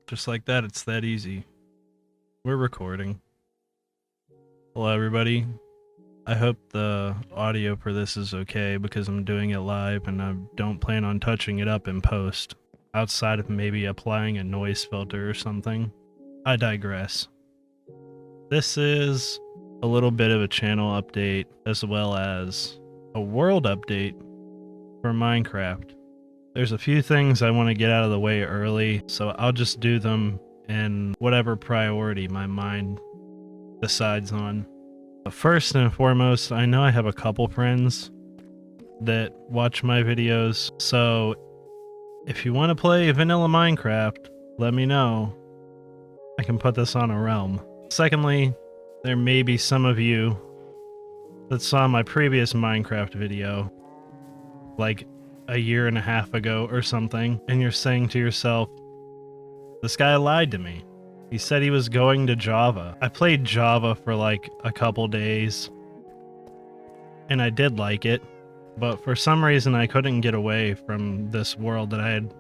Just like that, it's that easy. We're recording. Hello, everybody. I hope the audio for this is okay because I'm doing it live and I don't plan on touching it up in post, outside of maybe applying a noise filter or something. I digress. This is a little bit of a channel update as well as a world update for Minecraft. There's a few things I want to get out of the way early, so I'll just do them in whatever priority my mind decides on. But first and foremost, I know I have a couple friends that watch my videos, so if you want to play vanilla Minecraft, let me know. I can put this on a realm. Secondly, there may be some of you that saw my previous Minecraft video, like a year and a half ago or something, and you're saying to yourself, this guy lied to me. He said he was going to Java. I played Java for like a couple days, and I did like it, but for some reason I couldn't get away from this world that I had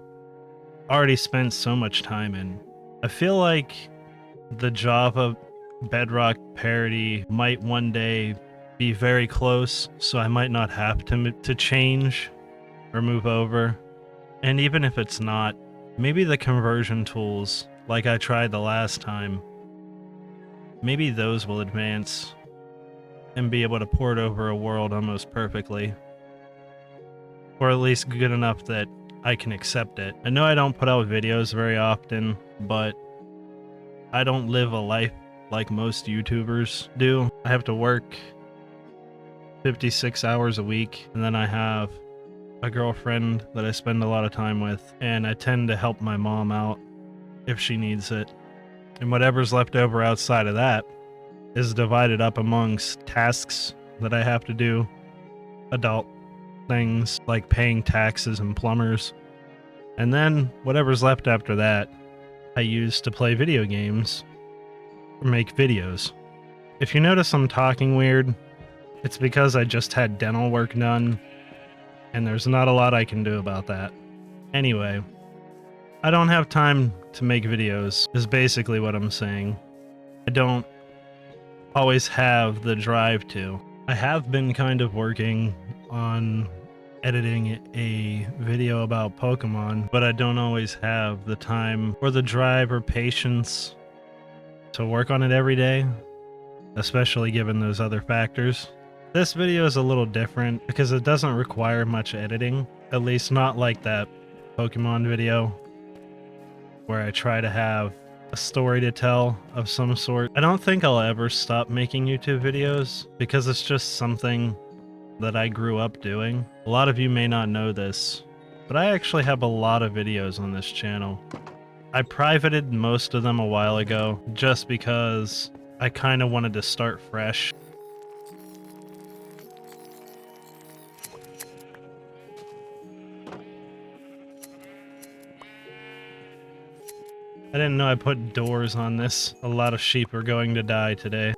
already spent so much time in. I feel like the Java Bedrock parody might one day be very close, so I might not have to change or move over. And even if it's not, maybe the conversion tools, like I tried the last time, maybe those will advance and be able to port over a world almost perfectly. Or at least good enough that I can accept it. I know I don't put out videos very often, but I don't live a life like most YouTubers do. I have to work 56 hours a week, and then I have a girlfriend that I spend a lot of time with, and I tend to help my mom out if she needs it. And whatever's left over outside of that is divided up amongst tasks that I have to do, adult things like paying taxes and plumbers. And then whatever's left after that, I use to play video games or make videos. If you notice I'm talking weird, it's because I just had dental work done, and there's not a lot I can do about that. Anyway, I don't have time to make videos, is basically what I'm saying. I don't always have the drive to. I have been kind of working on editing a video about Pokemon, but I don't always have the time or the drive or patience to work on it every day, especially given those other factors. This video is a little different because it doesn't require much editing, at least not like that Pokemon video where I try to have a story to tell of some sort. I don't think I'll ever stop making YouTube videos because it's just something that I grew up doing. A lot of you may not know this, but I actually have a lot of videos on this channel. I privated most of them a while ago just because I kind of wanted to start fresh. I didn't know I put doors on this. A lot of sheep are going to die today.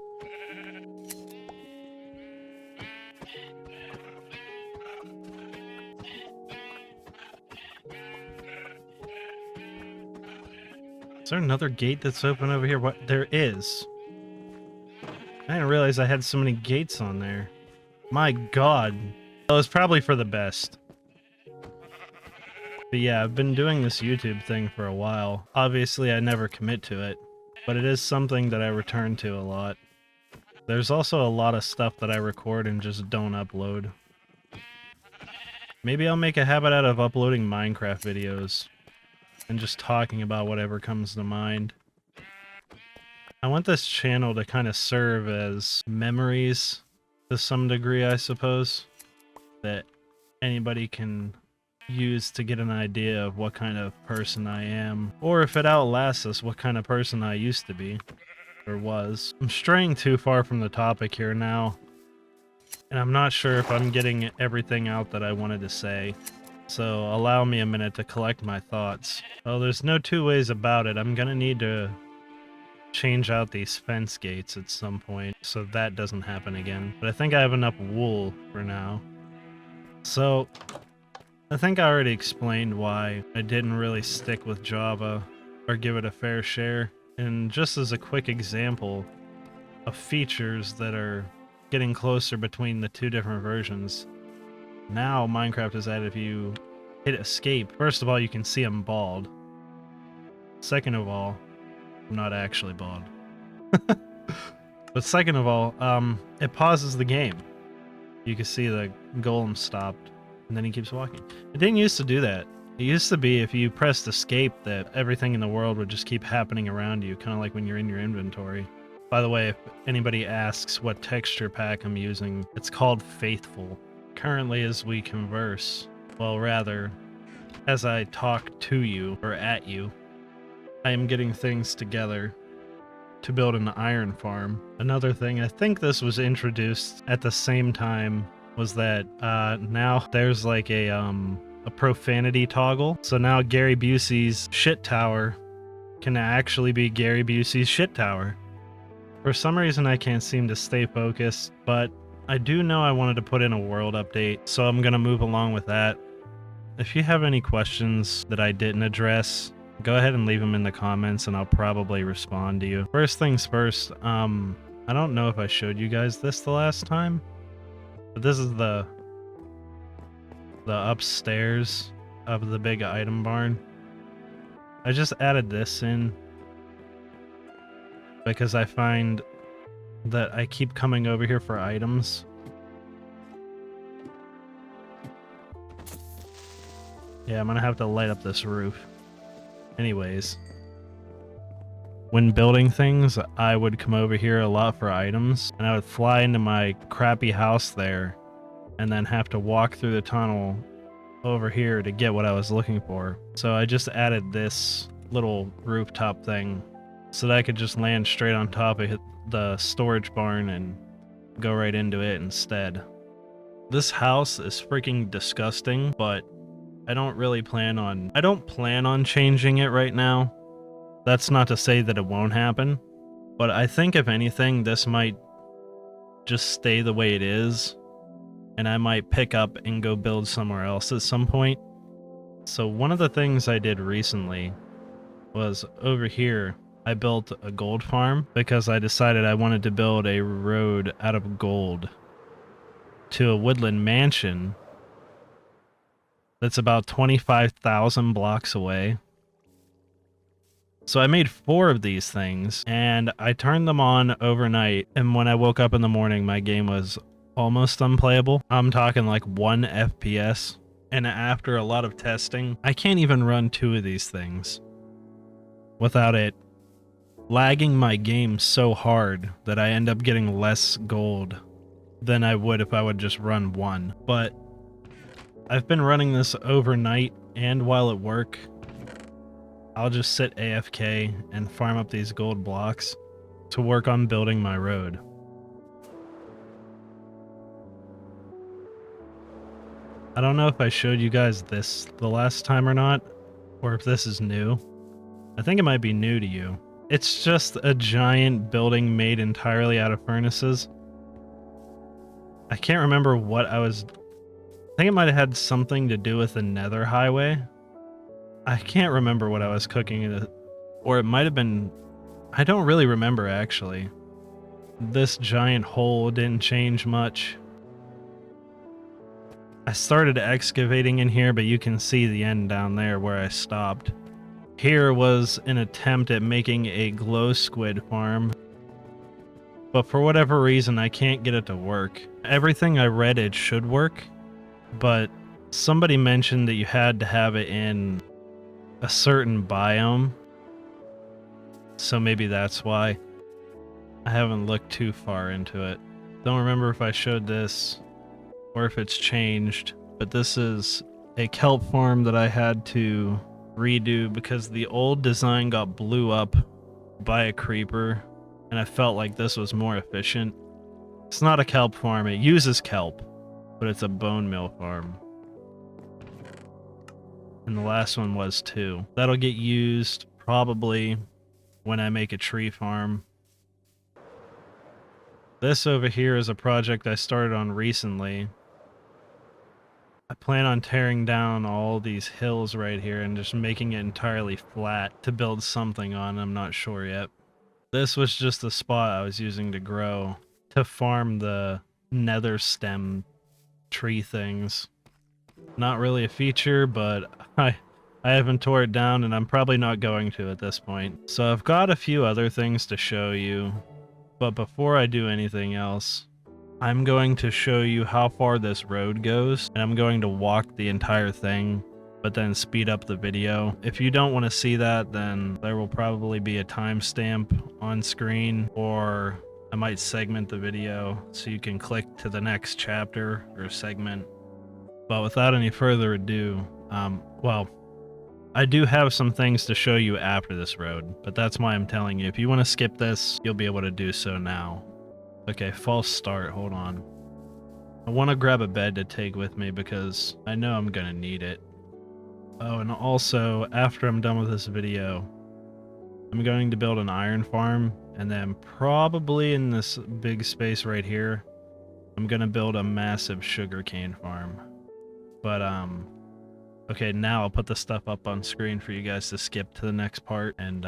Is there another gate that's open over here? What? There is. I didn't realize I had so many gates on there. My god. Well, it's probably for the best. But yeah, I've been doing this YouTube thing for a while. Obviously, I never commit to it, but it is something that I return to a lot. There's also a lot of stuff that I record and just don't upload. Maybe I'll make a habit out of uploading Minecraft videos and just talking about whatever comes to mind. I want this channel to kind of serve as memories to some degree, I suppose, that anybody can use to get an idea of what kind of person I am, or if it outlasts us, what kind of person I used to be, or was. I'm straying too far from the topic here now, and I'm not sure if I'm getting everything out that I wanted to say, so allow me a minute to collect my thoughts. Well, there's no two ways about it. I'm gonna need to change out these fence gates at some point, so that doesn't happen again. But I think I have enough wool for now. So I think I already explained why I didn't really stick with Java, or give it a fair share. And just as a quick example of features that are getting closer between the two different versions, now Minecraft has added, if you hit escape, first of all, you can see I'm bald. Second of all, I'm not actually bald. But second of all, it pauses the game. You can see the golem stopped, and then he keeps walking. It didn't used to do that. It used to be if you pressed escape that everything in the world would just keep happening around you, kind of like when you're in your inventory. By the way, if anybody asks what texture pack I'm using, it's called Faithful. Currently, as we converse, well, rather, as I talk to you, or at you, I am getting things together to build an iron farm. Another thing, I think this was introduced at the same time, was that now there's like a profanity toggle. So now Gary Busey's shit tower can actually be Gary Busey's shit tower. For some reason I can't seem to stay focused, but I do know I wanted to put in a world update, so I'm gonna move along with that. If you have any questions that I didn't address, go ahead and leave them in the comments and I'll probably respond to you. First things first, I don't know if I showed you guys this the last time, but this is the upstairs of the big item barn. I just added this in because I find that I keep coming over here for items. Yeah, I'm gonna have to light up this roof. Anyways, when building things, I would come over here a lot for items, and I would fly into my crappy house there, and then have to walk through the tunnel over here to get what I was looking for. So I just added this little rooftop thing so that I could just land straight on top of the storage barn and go right into it instead. This house is freaking disgusting, but I don't plan on changing it right now. That's not to say that it won't happen, but I think if anything, this might just stay the way it is, and I might pick up and go build somewhere else at some point. So one of the things I did recently was over here, I built a gold farm because I decided I wanted to build a road out of gold to a woodland mansion that's about 25,000 blocks away. So I made 4 of these things, and I turned them on overnight, and when I woke up in the morning, my game was almost unplayable. I'm talking like 1 FPS, and after a lot of testing, I can't even run 2 of these things without it lagging my game so hard that I end up getting less gold than I would if I would just run 1. But I've been running this overnight and while at work. I'll just sit AFK and farm up these gold blocks to work on building my road. I don't know if I showed you guys this the last time or not, or if this is new. I think it might be new to you. It's just a giant building made entirely out of furnaces. I can't remember what I think it might have had something to do with the Nether highway. I can't remember what I was cooking in it, or it might have been, I don't really remember actually. This giant hole didn't change much. I started excavating in here, but you can see the end down there where I stopped. Here was an attempt at making a glow squid farm, but for whatever reason I can't get it to work. Everything I read, it should work, but somebody mentioned that you had to have it in a certain biome, so maybe that's why. I haven't looked too far into it. Don't remember if I showed this or if it's changed, but this is a kelp farm that I had to redo because the old design got blew up by a creeper, and I felt like this was more efficient. It's not a kelp farm, it uses kelp, but it's a bone meal farm. And the last one was too. That'll get used probably when I make a tree farm. This over here is a project I started on recently. I plan on tearing down all these hills right here and just making it entirely flat to build something on. I'm not sure yet. This was just the spot I was using to farm the nether stem tree things. Not really a feature, but I haven't tore it down and I'm probably not going to at this point. So I've got a few other things to show you, but before I do anything else, I'm going to show you how far this road goes, and I'm going to walk the entire thing, but then speed up the video. If you don't want to see that, then there will probably be a timestamp on screen, or I might segment the video so you can click to the next chapter or segment. But without any further ado, well, I do have some things to show you after this road, but that's why I'm telling you. If you want to skip this, you'll be able to do so now. Okay, false start, hold on. I want to grab a bed to take with me because I know I'm gonna need it. Oh, and also, after I'm done with this video, I'm going to build an iron farm, and then probably in this big space right here, I'm gonna build a massive sugarcane farm. But, okay, now I'll put the stuff up on screen for you guys to skip to the next part, and,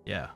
yeah.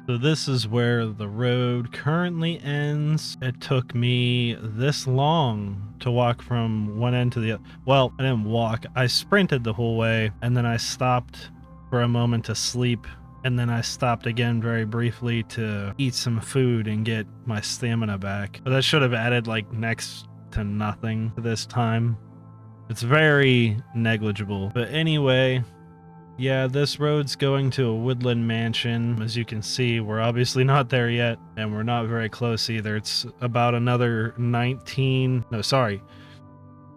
So this is where the road currently ends. It took me this long to walk from one end to the other. Well, I didn't walk. I sprinted the whole way, and then I stopped for a moment to sleep, and then I stopped again very briefly to eat some food and get my stamina back. But that should have added like next to nothing to this time. It's very negligible. But anyway, yeah, this road's going to a woodland mansion. As you can see, we're obviously not there yet, and we're not very close either. It's about another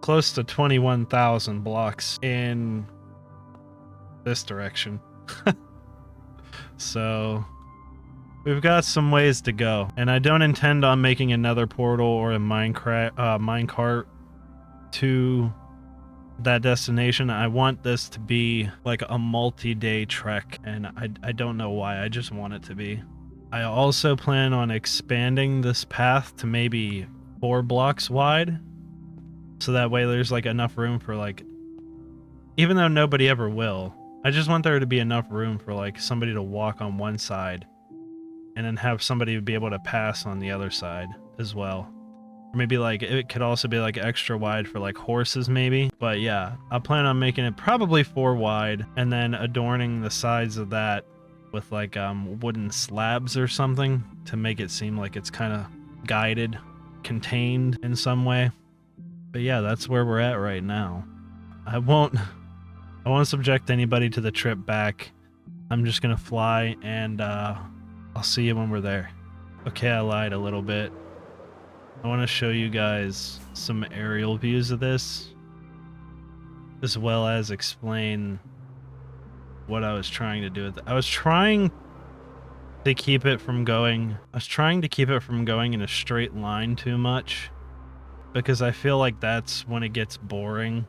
close to 21,000 blocks in this direction. So we've got some ways to go, and I don't intend on making another portal or a minecart to that destination. I want this to be like a multi-day trek, and I don't know why, I just want it to be. I also plan on expanding this path to maybe 4 blocks wide, so that way there's like enough room for like, even though nobody ever will, I just want there to be enough room for like somebody to walk on one side and then have somebody be able to pass on the other side as well. Maybe like it could also be like extra wide for like horses maybe. But yeah, I plan on making it probably 4 wide and then adorning the sides of that with like wooden slabs or something to make it seem like it's kind of guided, contained in some way. But yeah, that's where we're at right now. I won't subject anybody to the trip back. I'm just gonna fly, and I'll see you when we're there. Okay, I lied a little bit. I want to show you guys some aerial views of this, as well as explain what I was trying to do with it. I was trying to keep it from going in a straight line too much, because I feel like that's when it gets boring.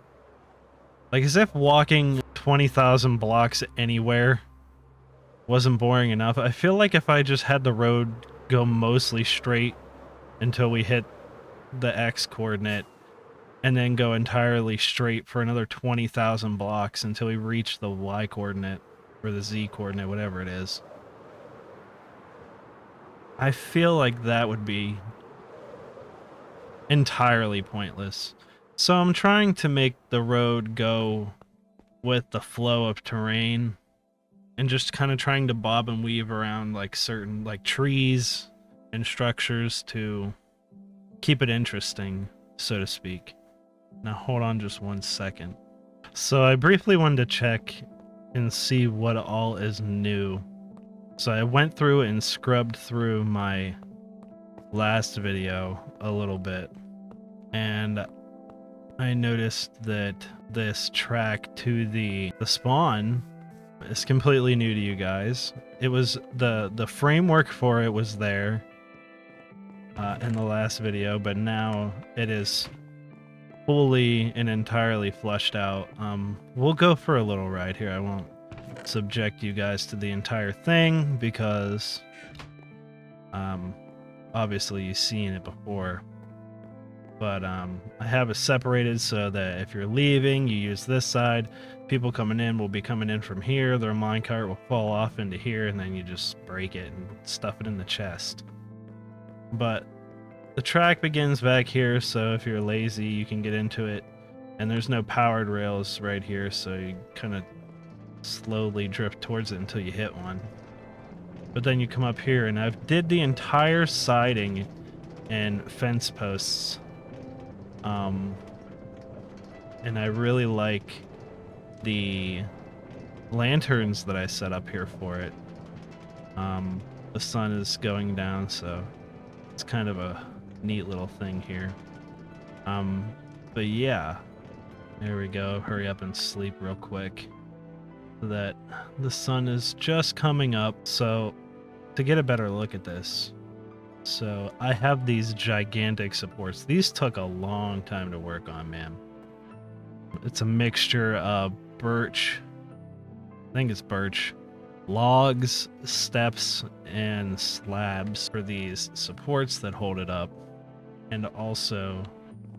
Like, as if walking 20,000 blocks anywhere wasn't boring enough. I feel like if I just had the road go mostly straight until we hit the X coordinate, and then go entirely straight for another 20,000 blocks until we reach the Y coordinate or the Z coordinate, whatever it is. I feel like that would be entirely pointless. So I'm trying to make the road go with the flow of terrain and just kind of trying to bob and weave around like certain like trees and structures to keep it interesting, so to speak. Now hold on just 1 second. So I briefly wanted to check and see what all is new. So I went through and scrubbed through my last video a little bit, and I noticed that this track to the spawn is completely new to you guys. It was the framework for it was there in the last video, but now it is fully and entirely flushed out. We'll go for a little ride here. I won't subject you guys to the entire thing because obviously you've seen it before, but I have it separated so that if you're leaving, you use this side. People coming in will be coming in from here. Their minecart will fall off into here, and then you just break it and stuff it in the chest. But the track begins back here, so if you're lazy, you can get into it. And there's no powered rails right here, so you kind of slowly drift towards it until you hit one. But then you come up here, and I've did the entire siding and fence posts. And I really like the lanterns that I set up here for it. The sun is going down, so it's kind of a neat little thing here. But yeah, there we go. Hurry up and sleep real quick so that the sun is just coming up. So to get a better look at this, so I have these gigantic supports. These took a long time to work on, man. It's a mixture of birch, I think it's birch, logs, steps, and slabs for these supports that hold it up. And also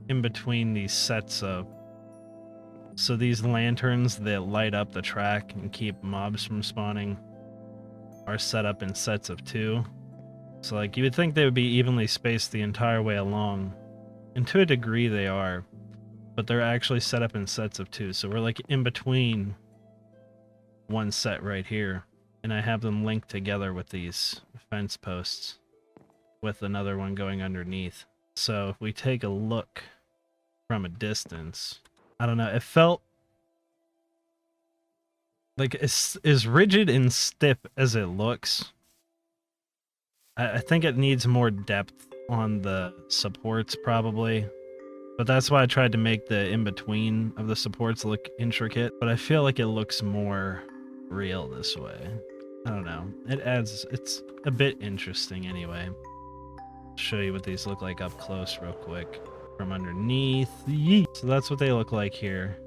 in between these sets of, so these lanterns that light up the track and keep mobs from spawning are set up in sets of 2. So like you would think they would be evenly spaced the entire way along, and to a degree they are, but they're actually set up in sets of 2. So we're like in between one set right here, and I have them linked together with these fence posts with another one going underneath. So if we take a look from a distance, I don't know, it felt like it's as rigid and stiff as it looks. I think it needs more depth on the supports probably, but that's why I tried to make the in-between of the supports look intricate, but I feel like it looks more real this way. I don't know, it's a bit interesting anyway. I'll show you what these look like up close real quick from underneath. So that's what they look like here.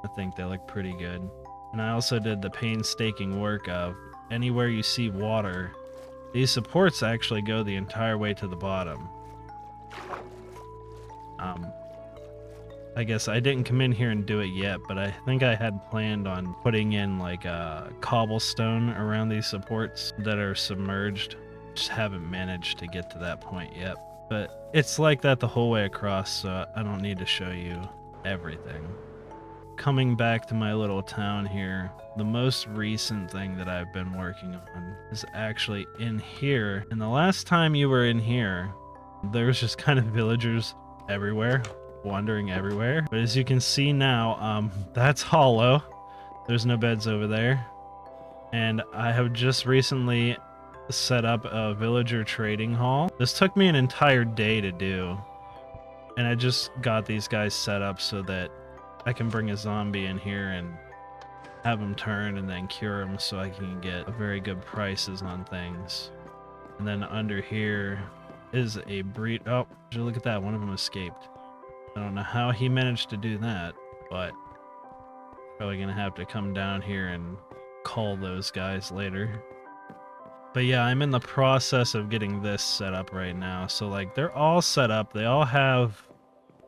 I think they look pretty good. And I also did the painstaking work of anywhere you see water, these supports actually go the entire way to the bottom. I guess I didn't come in here and do it yet, but I think I had planned on putting in like a cobblestone around these supports that are submerged. Just haven't managed to get to that point yet. But it's like that the whole way across, so I don't need to show you everything. Coming back to my little town here, the most recent thing that I've been working on is actually in here. And the last time you were in here, there was just kind of villagers everywhere, wandering everywhere. But as you can see now, that's hollow. There's no beds over there. And I have just recently set up a villager trading hall. This took me an entire day to do. And I just got these guys set up so that I can bring a zombie in here and have him turn and then cure him so I can get very good prices on things. And then under here is a breed. Oh, look at that. One of them escaped. I don't know how he managed to do that, but probably gonna have to come down here and call those guys later. But yeah, I'm in the process of getting this set up right now. So like they're all set up. They all have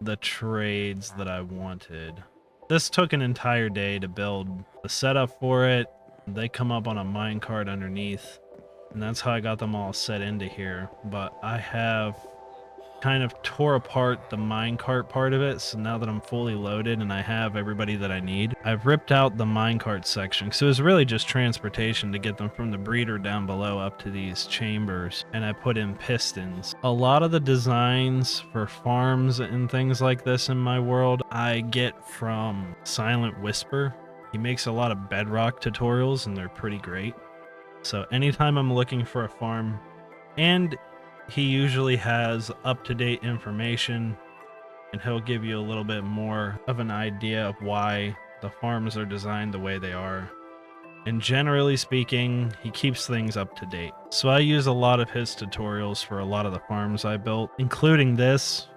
the trades that I wanted. This took an entire day to build the setup for it. They come up on a minecart underneath, and that's how I got them all set into here. But I have kind of tore apart the minecart part of it, so now that I'm fully loaded and I have everybody that I need, I've ripped out the minecart section, because it was really just transportation to get them from the breeder down below up to these chambers, and I put in pistons. A lot of the designs for farms and things like this in my world I get from Silent Whisper. He makes a lot of bedrock tutorials and they're pretty great. So anytime I'm looking for a farm, and he usually has up-to-date information, and he'll give you a little bit more of an idea of why the farms are designed the way they are. And generally speaking, he keeps things up to date. So I use a lot of his tutorials for a lot of the farms I built, including this,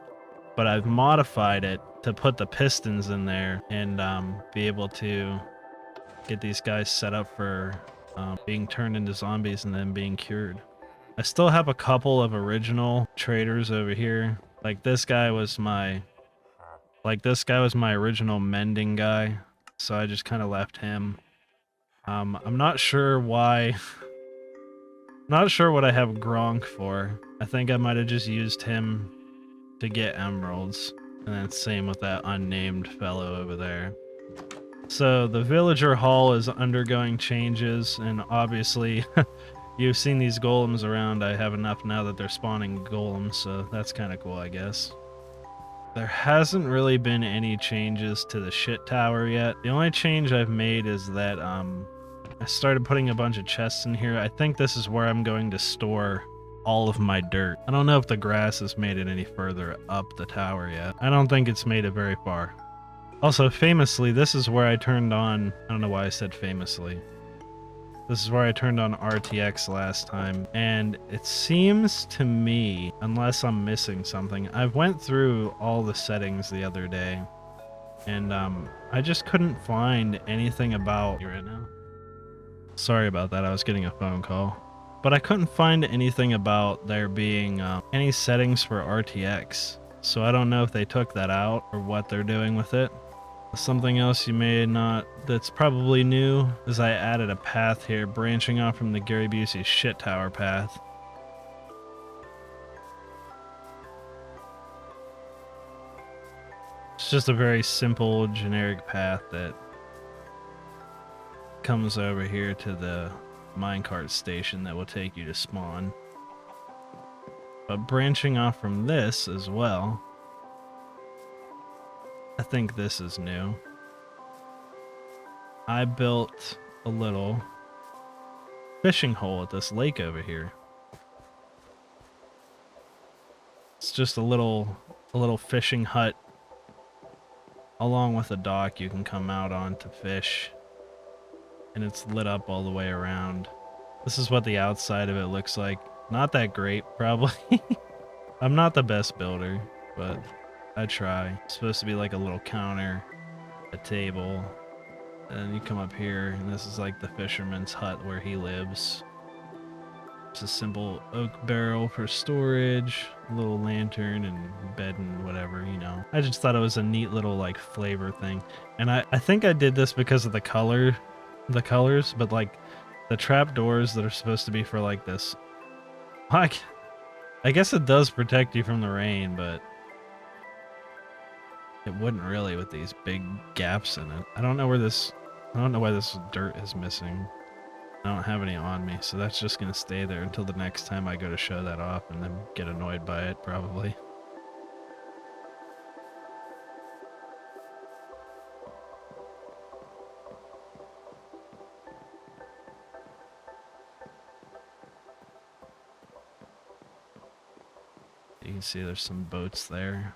but I've modified it to put the pistons in there and be able to get these guys set up for being turned into zombies and then being cured. I still have a couple of original traders over here. Like this guy was my original mending guy, so I just kind of left him. I'm not sure why. Not sure what I have Gronk for. I think I might have just used him to get emeralds, and then same with that unnamed fellow over there. So the villager hall is undergoing changes, and obviously you've seen these golems around. I have enough now that they're spawning golems, so that's kind of cool, I guess. There hasn't really been any changes to the shit tower yet. The only change I've made is that I started putting a bunch of chests in here. I think this is where I'm going to store all of my dirt. I don't know if the grass has made it any further up the tower yet. I don't think it's made it very far. Also, famously, this is where I turned on... I don't know why I said famously. This is where I turned on RTX last time, and it seems to me, unless I'm missing something, I went through all the settings the other day, and I just couldn't find anything about... You right now? Sorry about that, I was getting a phone call. But I couldn't find anything about there being any settings for RTX, so I don't know if they took that out or what they're doing with it. Something else you may not, that's probably new, is I added a path here branching off from the Gary Busey shit tower path. It's just a very simple generic path that comes over here to the minecart station that will take you to spawn. But branching off from this as well, I think this is new. I built a little fishing hole at this lake over here. It's just a little fishing hut along with a dock you can come out on to fish. And it's lit up all the way around. This is what the outside of it looks like. Not that great, probably. I'm not the best builder, but I try. It's supposed to be like a little counter, a table, and you come up here, and this is like the fisherman's hut where he lives. It's a simple oak barrel for storage, a little lantern, and bed and whatever, you know. I just thought it was a neat little like flavor thing. And I think I did this because of the colors, but like the trap doors that are supposed to be for like this. Like, I guess it does protect you from the rain, but it wouldn't really with these big gaps in it. I don't know why this dirt is missing. I don't have any on me, so that's just gonna stay there until the next time I go to show that off and then get annoyed by it, probably. You can see there's some boats there.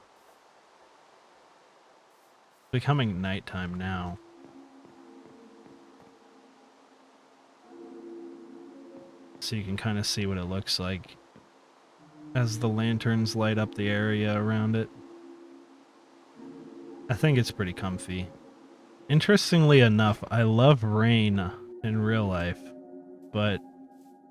Becoming nighttime now. So you can kind of see what it looks like as the lanterns light up the area around it. I think it's pretty comfy. Interestingly enough, I love rain in real life, but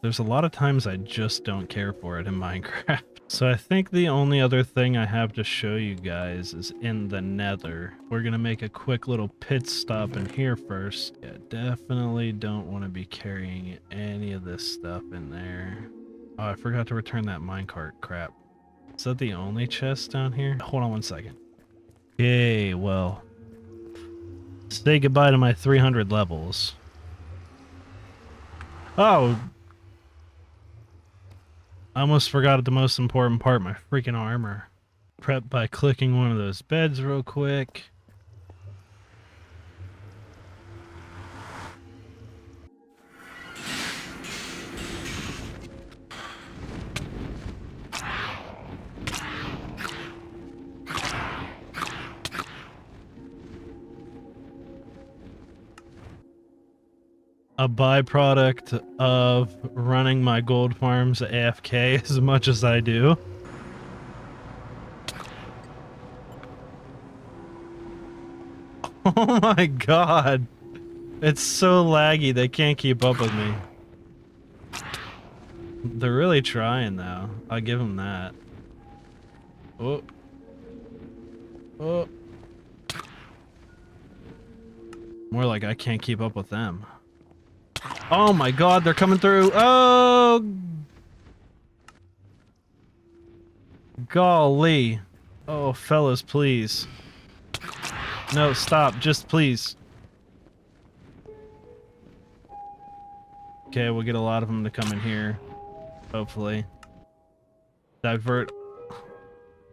there's a lot of times I just don't care for it in Minecraft. So I think the only other thing I have to show you guys is in the nether. We're gonna make a quick little pit stop in here first. Yeah, definitely don't want to be carrying any of this stuff in there. Oh, I forgot to return that minecart crap. Is that the only chest down here? Hold on one second. Okay, well, say goodbye to my 300 levels. Oh, I almost forgot the most important part, my freaking armor. Prep by clicking one of those beds real quick. A byproduct of running my gold farms AFK as much as I do. Oh my god. It's so laggy, they can't keep up with me. They're really trying though. I'll give them that. Oh. Oh. More like I can't keep up with them. Oh my god, they're coming through. Oh! Golly. Oh, fellas, please. No, stop. Just please. Okay, we'll get a lot of them to come in here. Hopefully. Divert.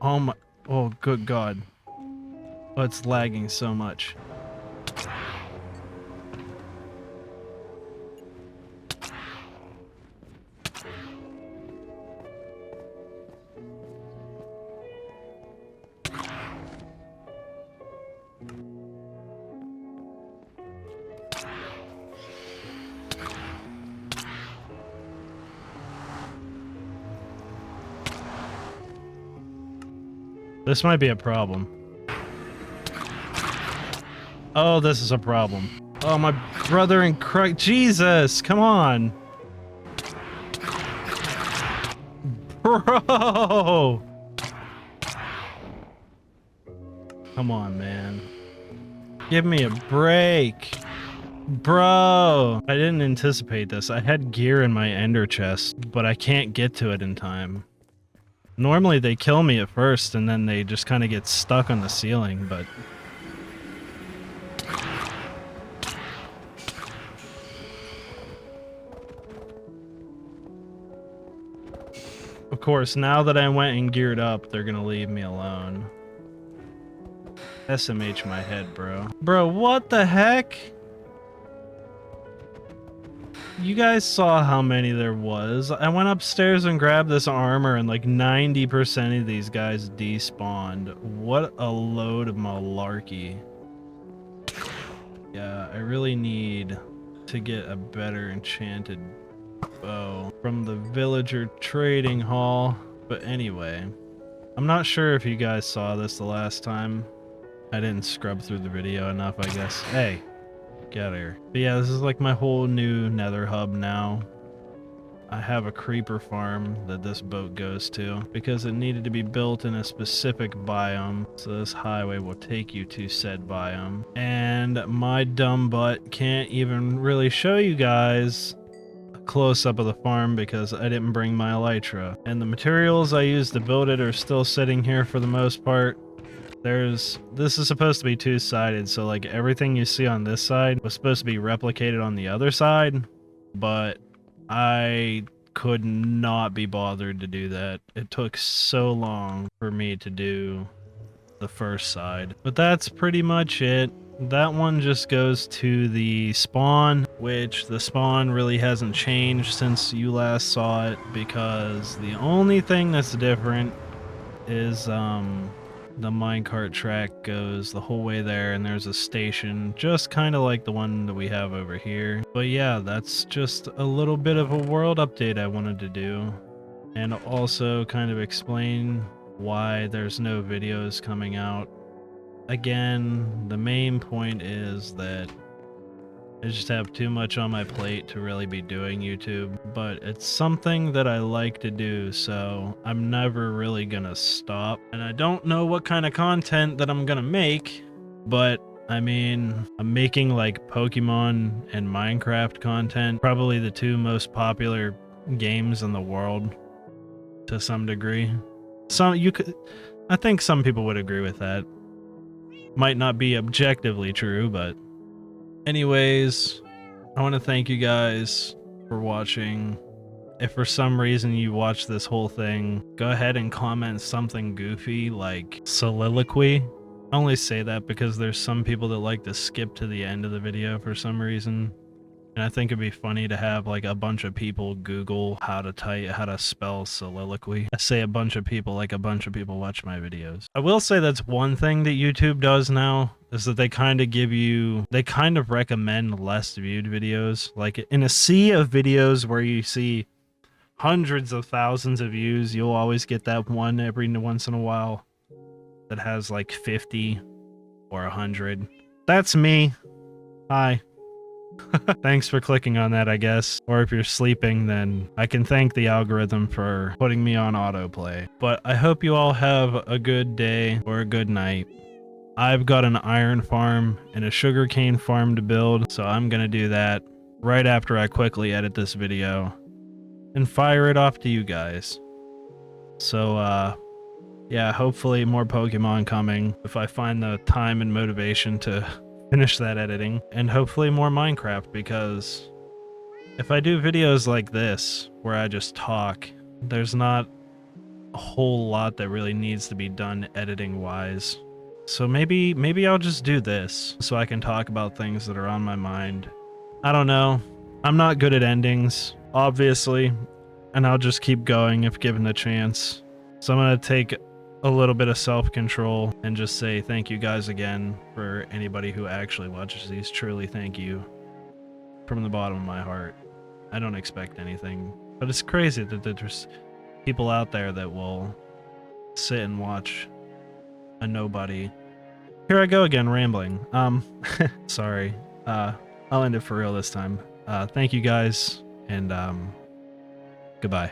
Oh my. Oh, good god. Oh, it's lagging so much. This might be a problem. Oh, this is a problem. Oh, my brother in Christ. Jesus, come on. Bro. Come on, man. Give me a break. Bro. I didn't anticipate this. I had gear in my ender chest, but I can't get to it in time. Normally they kill me at first and then they just kind of get stuck on the ceiling, but... Of course, now that I went and geared up, they're gonna leave me alone. SMH my head, bro. Bro, what the heck? You guys saw how many there was. I went upstairs and grabbed this armor and like 90% of these guys despawned. What a load of malarkey. Yeah, I really need to get a better enchanted bow from the villager trading hall. But anyway, I'm not sure if you guys saw this the last time. I didn't scrub through the video enough, I guess. Hey. Get out of here. But yeah, this is like my whole new nether hub now. I have a creeper farm that this boat goes to because it needed to be built in a specific biome. So this highway will take you to said biome. And my dumb butt can't even really show you guys a close-up of the farm because I didn't bring my elytra. And the materials I used to build it are still sitting here for the most part. This is supposed to be two-sided, so like everything you see on this side was supposed to be replicated on the other side, but I could not be bothered to do that. It took so long for me to do the first side. But that's pretty much it. That one just goes to the spawn, which the spawn really hasn't changed since you last saw it, because the only thing that's different is the minecart track goes the whole way there, and there's a station just kind of like the one that we have over here. But yeah, that's just a little bit of a world update I wanted to do, and also kind of explain why there's no videos coming out. Again, the main point is that I just have too much on my plate to really be doing YouTube, but it's something that I like to do, so I'm never really gonna stop. And I don't know what kind of content that I'm gonna make, but I mean, I'm making like Pokemon and Minecraft content, probably the two most popular games in the world to some degree. I think some people would agree with that. Might not be objectively true, but anyways, I want to thank you guys for watching. If for some reason you watch this whole thing, go ahead and comment something goofy like soliloquy. I only say that because there's some people that like to skip to the end of the video for some reason. And I think it'd be funny to have like a bunch of people Google how to spell soliloquy. I say a bunch of people like a bunch of people watch my videos. I will say that's one thing that YouTube does now, is that they kind of recommend less viewed videos. Like in a sea of videos where you see hundreds of thousands of views, you'll always get that one every once in a while that has like 50 or 100. That's me. Hi. Thanks for clicking on that, I guess. Or if you're sleeping, then I can thank the algorithm for putting me on autoplay. But I hope you all have a good day or a good night. I've got an iron farm and a sugarcane farm to build, so I'm gonna do that right after I quickly edit this video and fire it off to you guys. So, yeah, hopefully more Pokemon coming if I find the time and motivation to finish that editing, and hopefully more Minecraft, because if I do videos like this where I just talk, there's not a whole lot that really needs to be done editing wise. So maybe I'll just do this so I can talk about things that are on my mind. I don't know. I'm not good at endings, obviously, and I'll just keep going if given the chance. So I'm gonna take a little bit of self-control and just say thank you guys again. For anybody who actually watches these, truly thank you from the bottom of my heart. I don't expect anything, but it's crazy that there's people out there that will sit and watch a nobody. Here I go again, rambling. Sorry. I'll end it for real this time. Thank you guys, and goodbye.